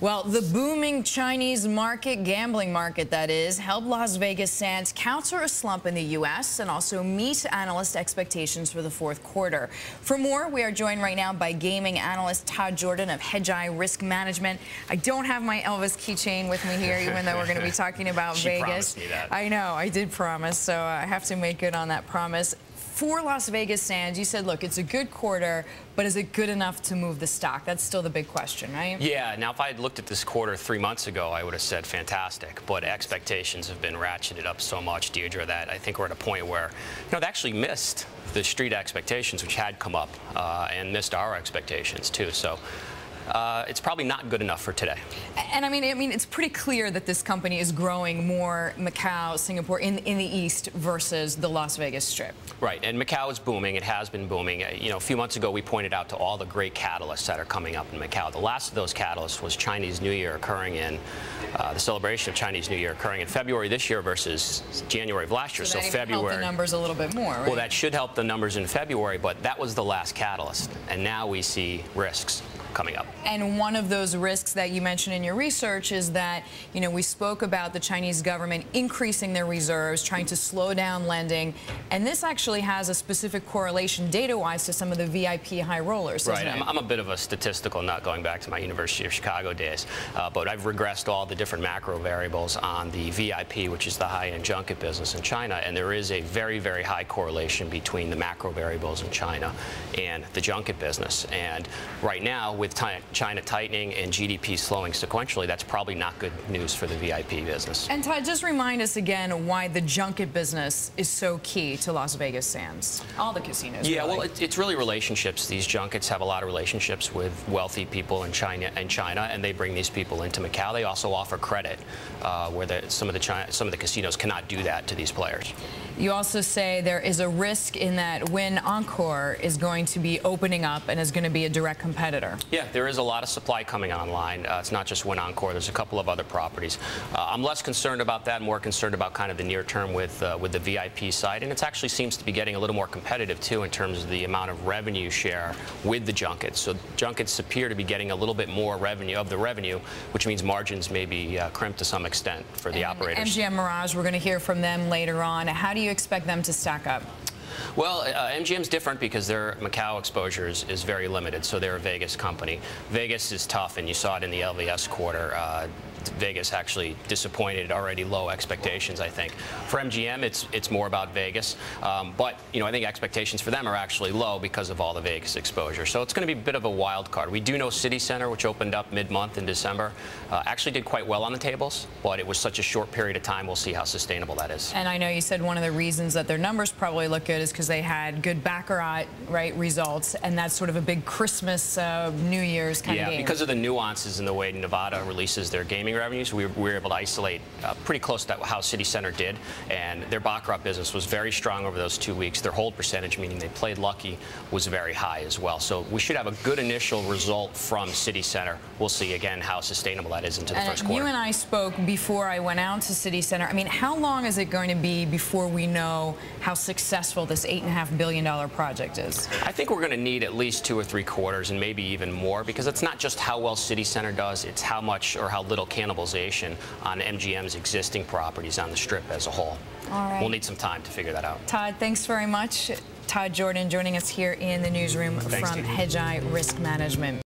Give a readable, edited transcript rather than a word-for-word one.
Well, the booming Chinese market, gambling market that is, helped Las Vegas Sands counter a slump in the U.S. and also meet analyst expectations for the fourth quarter. For more, we are joined right now by gaming analyst Todd Jordan of Hedgeye Risk Management. I don't have my Elvis keychain with me here, even though we're going to be talking about Vegas. Promised me that. I know, I did promise, so I have to make good on that promise. For Las Vegas Sands, you said, look, it's a good quarter, but is it good enough to move the stock? That's still the big question, right? Yeah. Now, if I had looked at this quarter 3 months ago, I would have said fantastic. But expectations have been ratcheted up so much, Deirdre, that I think we're at a point where, they actually missed the street expectations, which had come up, and missed our expectations, too. So it's probably not good enough for today. And I mean, it's pretty clear that this company is growing more Macau, Singapore in the East versus the Las Vegas Strip. Right, and Macau is booming. It has been booming. A few months ago, we pointed out to all the great catalysts that are coming up in Macau. The last of those catalysts was Chinese New Year occurring in the celebration of Chinese New Year occurring in February this year versus January of last year. So that February help the numbers a little bit more, right? Well, that should help the numbers in February, but that was the last catalyst, and now we see risks coming up. And one of those risks that you mentioned in your research is that, we spoke about the Chinese government increasing their reserves, trying to slow down lending, and this actually has a specific correlation data-wise to some of the VIP high rollers, right. Isn't it? I'm a bit of a statistical nut going back to my University of Chicago days, but I've regressed all the different macro variables on the VIP, which is the high-end junket business in China, and there is a very, very high correlation between the macro variables in China and the junket business. And right now, with China tightening and GDP slowing sequentially, that's probably not good news for the VIP business. And Todd, just remind us again why the junket business is so key to Las Vegas Sands. All the casinos. Yeah, really. well, it's really relationships. These junkets have a lot of relationships with wealthy people in China, and they bring these people into Macau. They also offer credit, where some of the casinos cannot do that to these players. You also say there is a risk in that Wynn Encore is going to be opening up and is going to be a direct competitor. Yeah, there is a lot of supply coming online. It's not just Wynn Encore. There's a couple of other properties. I'm less concerned about that, more concerned about kind of the near term with the VIP side. And it actually seems to be getting a little more competitive, too, in terms of the amount of revenue share with the junkets. So junkets appear to be getting a little bit more revenue, which means margins may be crimped to some extent for the operators. MGM Mirage, we're going to hear from them later on. How do you expect them to stack up? Well, MGM's different because their Macau exposure is very limited, so they're a Vegas company. Vegas is tough, and you saw it in the LVS quarter. Vegas actually disappointed already low expectations, I think. For MGM, it's more about Vegas. But, I think expectations for them are actually low because of all the Vegas exposure. So it's going to be a bit of a wild card. We do know City Center, which opened up mid-month in December, actually did quite well on the tables, but it was such a short period of time. We'll see how sustainable that is. And I know you said one of the reasons that their numbers probably look good is because they had good BACCARAT, results, and that's sort of a big Christmas, New Year's kind of game. Yeah, because of the nuances in the way Nevada releases their gaming revenues, we were able to isolate pretty close to how City Center did, and their BACCARAT business was very strong over those 2 weeks. Their hold percentage, meaning they played lucky, was very high as well. So we should have a good initial result from City Center. We'll see, again, how sustainable that is into the first quarter. You and I spoke before I went out to City Center. I mean, how long is it going to be before we know how successful this $8.5 billion project is? I think we're going to need at least 2 or 3 quarters and maybe even more, because it's not just how well City Center does, it's how much or how little cannibalization on MGM's existing properties on the Strip as a whole. All right. We'll need some time to figure that out. Todd, thanks very much. Todd Jordan joining us here in the newsroom from Hedgeye Risk Management.